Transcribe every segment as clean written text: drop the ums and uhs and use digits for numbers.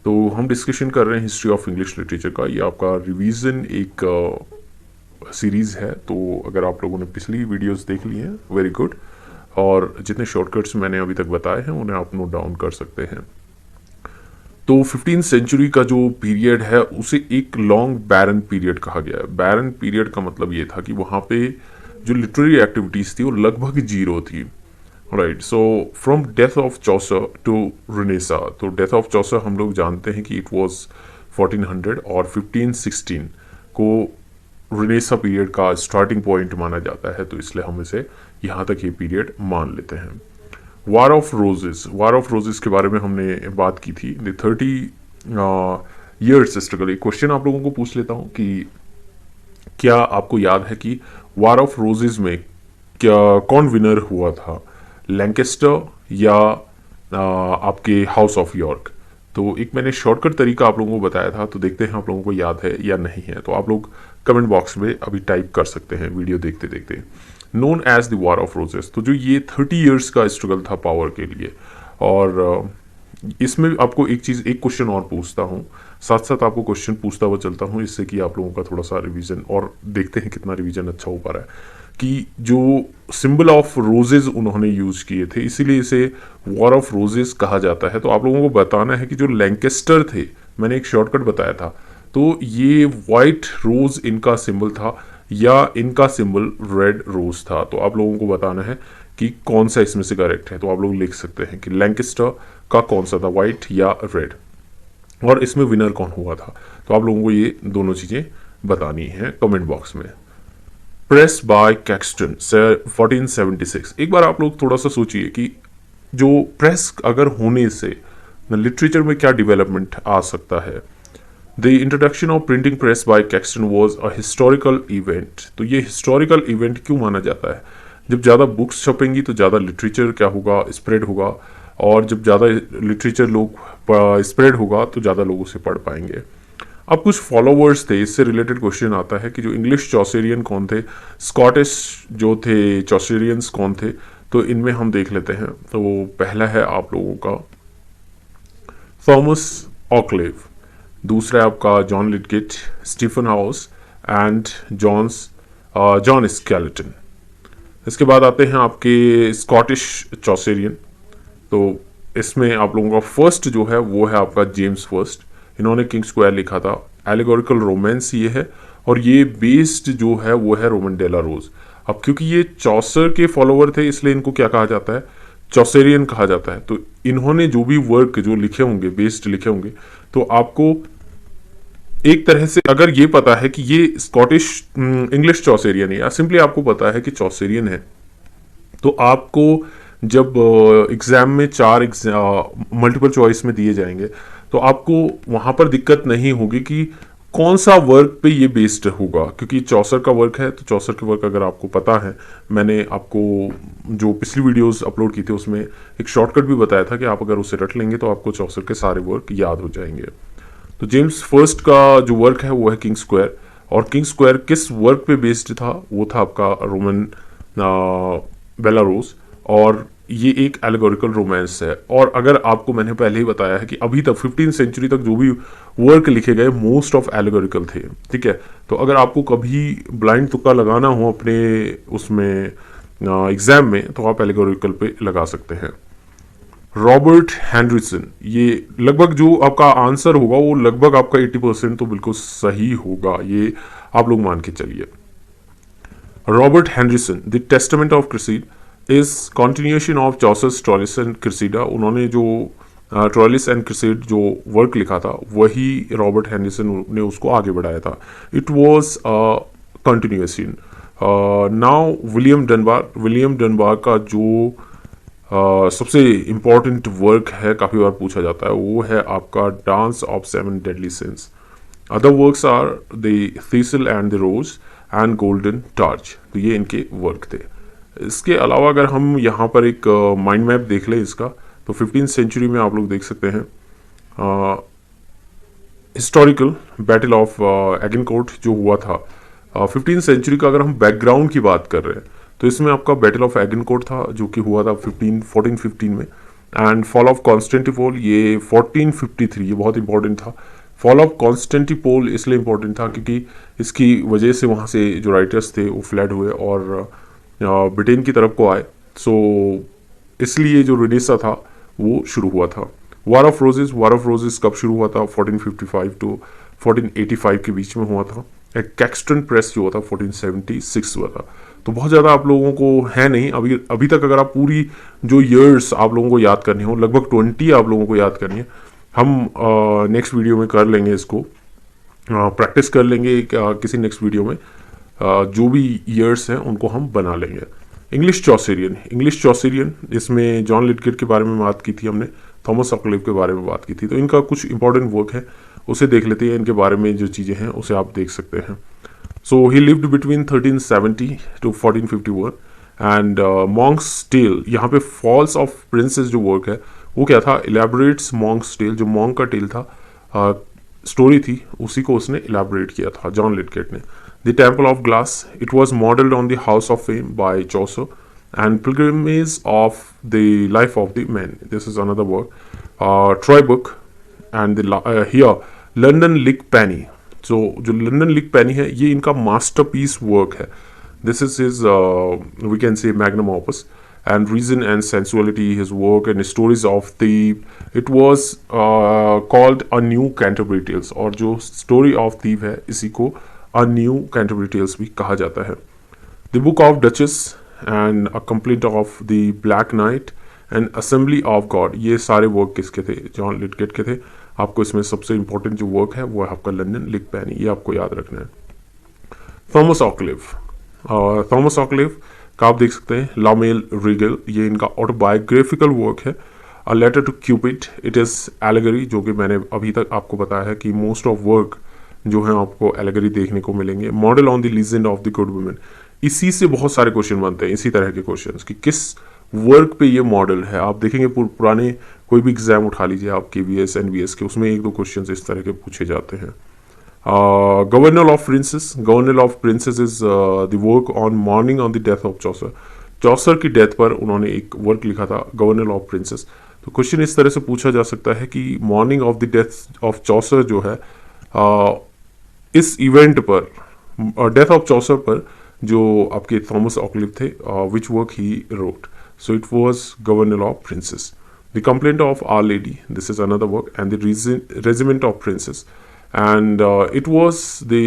तो हम डिस्कशन कर रहे हैं हिस्ट्री ऑफ इंग्लिश लिटरेचर का। ये आपका रिवीजन एक सीरीज़ है। तो अगर आप लोगों ने पिछली वीडियोस देख ली हैं, वेरी गुड। और जितने शॉर्टकट्स मैंने अभी तक बताए हैं उन्हें आप नोट डाउन कर सकते हैं। तो 15th सेंचुरी का जो पीरियड है उसे एक लॉन्ग बैरन पीरियड कहा गया है। बैरन पीरियड का मतलब ये था कि वहाँ पे जो लिटरेरी एक्टिविटीज़ थी वो लगभग जीरो थी। Right, so from death of Chaucer to renaissance. तो डेथ ऑफ चौसर हम लोग जानते हैं कि इट वाज 1400 और 1516 को रेनेसा पीरियड का स्टार्टिंग पॉइंट माना जाता है। तो इसलिए हम इसे यहाँ तक ये पीरियड मान लेते हैं। वार ऑफ रोजेस के बारे में हमने बात की थी। The 30 years struggle. एक क्वेश्चन आप लोगों को पूछ लेता हूँ कि क्या आपको याद है कि वार ऑफ रोजेस में क्या कौन विनर हुआ था, लैंकेस्टर या आपके हाउस ऑफ यॉर्क? तो एक मैंने शॉर्टकट तरीका आप लोगों को बताया था, तो देखते हैं आप लोगों को याद है या नहीं है। तो आप लोग कमेंट बॉक्स में अभी टाइप कर सकते हैं वीडियो देखते देखते। Known as the war of Roses. तो जो ये 30 ईयर्स का स्ट्रगल था पावर के लिए, और इसमें आपको एक क्वेश्चन और पूछता हूँ, साथ साथ आपको क्वेश्चन पूछता हुआ चलता हूँ, इससे कि आप लोगों का थोड़ा सा रिवीजन, और देखते हैं कितना रिवीजन अच्छा हो पा रहा है। कि जो सिंबल ऑफ रोजेज उन्होंने यूज किए थे, इसीलिए इसे वॉर ऑफ रोजेस कहा जाता है। तो आप लोगों को बताना है कि जो लैंकेस्टर थे, मैंने एक शॉर्टकट बताया था, तो ये वाइट रोज इनका सिंबल था या इनका सिंबल रेड रोज था। तो आप लोगों को बताना है कि कौन सा इसमें से करेक्ट है। तो आप लोग लिख सकते हैं कि लैंकेस्टर का कौन सा था, व्हाइट या रेड, और इसमें विनर कौन हुआ था। तो आप लोगों को ये दोनों चीजें बतानी है कमेंट बॉक्स में। Press by Caxton 1476। एक बार आप लोग थोड़ा सा सोचिए कि जो प्रेस अगर होने से लिटरेचर में क्या डेवलपमेंट आ सकता है। The introduction of printing press by Caxton was a historical event. तो ये हिस्टोरिकल इवेंट क्यों माना जाता है? जब ज़्यादा बुक्स छपेंगी तो ज़्यादा लिटरेचर क्या होगा, स्प्रेड होगा, और जब ज़्यादा लिटरेचर लोग स्प्रेड होगा तो ज़्यादा लोग उसे पढ़ पाएंगे। अब कुछ फॉलोवर्स थे, इससे रिलेटेड क्वेश्चन आता है कि जो इंग्लिश चौसेरियन कौन थे, स्कॉटिश जो थे चौसेरियंस कौन थे। तो इनमें हम देख लेते हैं। तो पहला है आप लोगों का थॉमस ऑक्लेव, दूसरा है आपका John Lydgate, Stephen Hawes and John Skelton. इसके बाद आते हैं आपके स्कॉटिश चौसेरियन। तो इसमें आप लोगों का फर्स्ट जो है वो है आपका जेम्स फर्स्ट। इन्होंने किंग स्क्वायर लिखा था। एलिगोरिकल रोमांस ये है, और ये बेस्ड जो है वो है रोमन डेला रोज। अब क्योंकि ये चौसर के फॉलोवर थे, इसलिए इनको क्या कहा जाता है, चौसेरियन कहा जाता है। तो इन्होंने जो भी वर्क जो लिखे होंगे, बेस्ड लिखे होंगे, तो आपको एक तरह से अगर ये पता है कि ये स्कॉटिश इंग्लिश चौसेरियन है, या सिंपली आपको पता है कि चौसेरियन है, तो आपको जब एग्जाम में 4 मल्टीपल चॉइस में दिए जाएंगे, तो आपको वहां पर दिक्कत नहीं होगी कि कौन सा वर्क पे ये बेस्ड होगा। क्योंकि चौसर का वर्क है, तो चौसर के वर्क अगर आपको पता है, मैंने आपको जो पिछली वीडियोस अपलोड की थी उसमें एक शॉर्टकट भी बताया था कि आप अगर उसे रट लेंगे तो आपको चौसर के सारे वर्क याद हो जाएंगे। तो जेम्स फर्स्ट का जो वर्क है वो है किंग स्क्वायर। और किंग स्क्वायर किस वर्क पे बेस्ड था? वो था आपका रोमन बेलारोस, और ये एक एलिगोरिकल रोमांस है। और अगर आपको मैंने पहले ही बताया है कि अभी तक 15th सेंचुरी तक जो भी वर्क लिखे गए मोस्ट ऑफ एलिगोरिकल थे, ठीक है। तो अगर आपको कभी ब्लाइंड तुक्का लगाना हो अपने उसमें एग्जाम में, तो आप एलिगोरिकल पे लगा सकते हैं। रॉबर्ट हैंड्रिसन, ये लगभग जो आपका आंसर होगा वो लगभग आपका 80% तो बिल्कुल सही होगा, ये आप लोग मान के चलिए। Robert Henryson, the testament of Cresseid is continuation of Chaucer's Troilus and Criseyde. उन्होंने जो ट्रॉलिस एंड क्रिसीड जो वर्क लिखा था, वही रॉबर्ट हैंड्रिसन ने उसको आगे बढ़ाया था। It was continuation. Now William डनबार का जो सबसे इम्पॉर्टेंट वर्क है, काफ़ी बार पूछा जाता है, वो है आपका dance of 7 deadly sins. Other works are the thistle and the rose and golden targe. तो ये इनके वर्क थे। इसके अलावा अगर हम यहाँ पर एक माइंड मैप देख लें इसका, तो 15th सेंचुरी में आप लोग देख सकते हैं हिस्टोरिकल बैटल ऑफ एगिनकोर्ट जो हुआ था। 15th सेंचुरी का अगर हम बैकग्राउंड की बात कर रहे हैं, तो तो इसमें आपका बैटल ऑफ एगनकोट था जो कि हुआ था 1415 में, एंड फॉल ऑफ कॉन्स्टेंटिपोल ये 1453, ये बहुत इंपॉर्टेंट था। फॉल ऑफ कॉन्स्टेंटिपोल इसलिए इंपॉर्टेंट था क्योंकि इसकी वजह से वहाँ से जो राइटर्स थे वो फ्लड हुए और ब्रिटेन की तरफ को आए। सो इसलिए जो रेनेसा था वो शुरू हुआ था। वार ऑफ रोजेस कब शुरू हुआ था? 1455 टू 1485 के बीच में हुआ था। एक कैक्सटन प्रेस जो हुआ था 1476 हुआ था। तो बहुत ज़्यादा आप लोगों को है नहीं अभी तक। अगर आप पूरी जो ईयर्स आप लोगों को याद करनी हो, लगभग 20 आप लोगों को याद करनी है। हम नेक्स्ट वीडियो में कर लेंगे इसको, प्रैक्टिस कर लेंगे किसी नेक्स्ट वीडियो में। जो भी ईयर्स हैं उनको हम बना लेंगे। इंग्लिश चौसेरियन, इसमें जॉन लिटगेट के बारे में बात की थी हमने, थॉमस ऑक्लिव के बारे में बात की थी। तो इनका कुछ इंपॉर्टेंट वर्क है, उसे देख लेते हैं। इनके बारे में जो चीज़ें हैं उसे आप देख सकते हैं। So he lived between 1370 to 1451 and monk's tale, यहाँ पे फॉल्स ऑफ प्रिंसेस जो वर्क है वो क्या था? इलेबोरेट्स मॉन्क्स टेल, जो मॉन्क का टेल था, स्टोरी थी, उसी को उसने इलेबोरेट किया था जॉन लिटगेट ने। The temple of glass, it was modelled on the house of fame by Chaucer and pilgrimage of the life of the man, this is another work. Troy book and here London Lickpenny, जो London Lickpenny है ये इनका masterpiece work है। This is his we can say magnum opus, and reason and sensuality, his work and stories of thief, it was called a new Canterbury Tales, और जो story of thief है इसी को a new Canterbury Tales भी कहा जाता है। The book of Duchess and a complaint of the Black Knight and Assembly of God, ये सारे वर्क किसके थे? जॉन लिटगेट के थे। आपको इसमें सबसे इंपॉर्टेंट जो वर्क है वो है आपका लंदन लिक पैनी, ये आपको याद रखना है। थॉमस ऑक्लिव का आप देख सकते हैं लामेल रीगल, ये इनका ऑटोबायोग्राफिकल वर्क है। A letter to Cupid, it is allegory, जो कि मैंने अभी तक आपको बताया है कि मोस्ट ऑफ वर्क जो है आपको एलेगरी देखने को मिलेंगे। Model on the legend of the good women, इसी से बहुत सारे क्वेश्चन बनते हैं, इसी तरह के क्वेश्चन कि किस वर्क पे ये मॉडल है। आप देखेंगे पुराने कोई भी एग्जाम उठा लीजिए आप KVS NVS के, उसमें एक दो क्वेश्चन इस तरह के पूछे जाते हैं। Governor of princes is the work on mourning on the death of Chaucer, Chaucer की डेथ पर उन्होंने एक वर्क लिखा था गवर्नर ऑफ प्रिंसेस। तो क्वेश्चन इस तरह से पूछा जा सकता है कि mourning of the death of Chaucer जो है इस इवेंट पर, डेथ ऑफ चौसर पर जो आपके थॉमस ऑक्लिव थे, which work he wrote, so it was governor of princes. The complaint of our lady, this is another work, and the regiment of princes, and it was the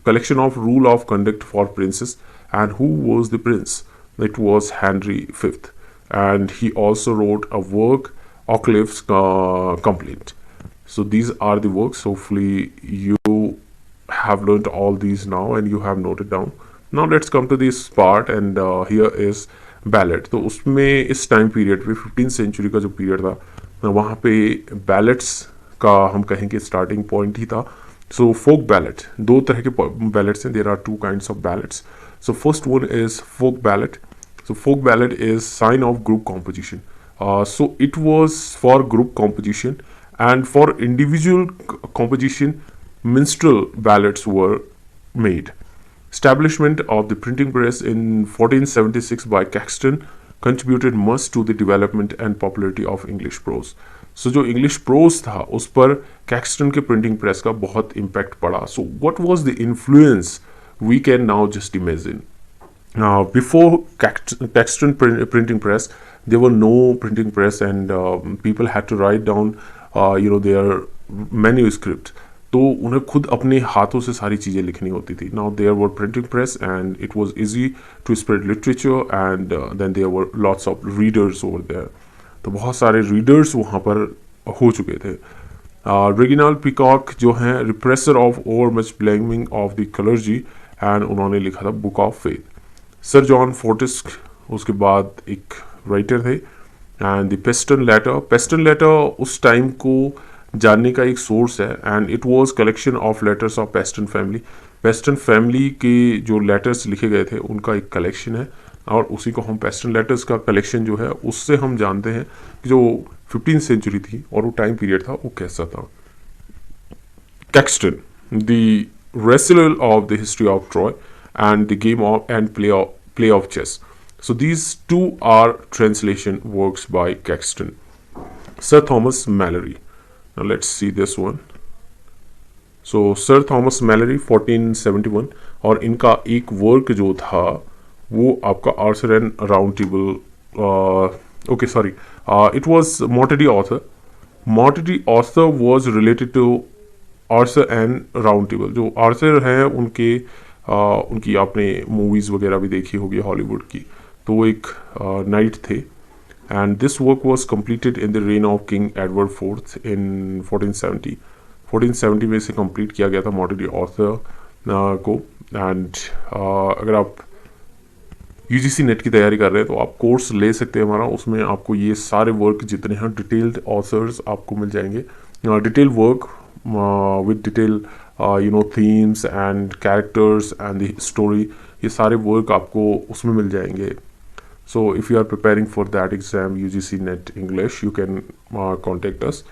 collection of rule of conduct for princes. And who was the prince? It was Henry V, and he also wrote a work, Occlive's complaint. So these are the works. Hopefully you have learned all these now and you have noted down. Now let's come to this part, and here is ballad. तो उसमें इस time period पे 15th century का जो period था वहाँ पे ballets का हम कहेंगे स्टार्टिंग पॉइंट ही था। सो फोक बैलेट, दो तरह के बैलेट्स हैं, there are two kinds of ballads. So first one is folk ballad. So folk ballad is sign of group composition. So it was for group composition and for individual composition minstrel ballads were made. Establishment of the printing press in 1476 by Caxton contributed much to the development and popularity of English prose. So जो English prose था उस पर Caxton के printing press का बहुत impact पड़ा. So what was the influence? We can now just imagine. Before Caxton printing press, there were no printing press, and people had to write down, their manuscript. तो उन्हें खुद अपने हाथों से सारी चीज़ें लिखनी होती थी. Now there were printing press and it was easy to spread literature, and then there were lots of readers over there. तो बहुत सारे रीडर्स वहाँ पर हो चुके थे. रेगिनाल्ड पीकॉक जो हैं repressor of over much blaming of the clergy, and उन्होंने लिखा था book of faith. Sir John Fortescue उसके बाद एक राइटर थे. एंड द पेस्टन लेटर उस टाइम को जानने का एक सोर्स है, and it was collection of letters of Paston family. Paston family के जो लेटर्स लिखे गए थे उनका एक कलेक्शन है, और उसी को हम पेस्टन लेटर्स का कलेक्शन जो है उससे हम जानते हैं कि जो 15th सेंचुरी थी और वो टाइम पीरियड था वो कैसा था. Caxton, the recuyell of the history of Troy and the game of and play of chess. So these two are translation works by Caxton. Sir Thomas Malory. Now let's see this one. So sir Thomas Malory 1471, और इनका एक work जो था वो आपका Arthur and round table, okay sorry, it was Morte d'Arthur. Morte d'Arthur was related to Arthur and round table. जो Arthur हैं उनकी आपने मूवीज़ वगैरह भी देखी होगी हॉलीवुड की. तो वो एक नाइट थे, and this work was completed in the reign of king Edward fourth in 1470. 1470 में इसे कंप्लीट किया गया था मॉर्टेडी ऑथर को. एंड अगर आप यूजीसी नेट की तैयारी कर रहे हैं तो आप कोर्स ले सकते हैं हमारा. उसमें आपको ये सारे वर्क जितने हैं डिटेल्ड ऑथर्स आपको मिल जाएंगे. Detail work with detail themes and characters and the story, ये सारे वर्क आपको उसमें मिल जाएंगे. So if you are preparing for that exam, UGC Net English, you can contact us,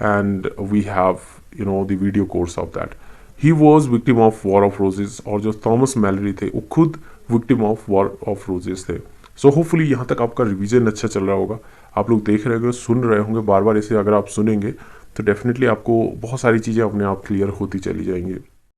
and we have the video course of that. He was victim of War of Roses, और जो Thomas Malory थे वो खुद victim of War of Roses थे. So hopefully यहाँ तक आपका revision अच्छा चल रहा होगा. आप लोग देख रहे होंगे, सुन रहे होंगे बार बार. इसे अगर आप सुनेंगे तो डेफिनेटली आपको बहुत सारी चीज़ें अपने आप क्लियर होती चली जाएंगी.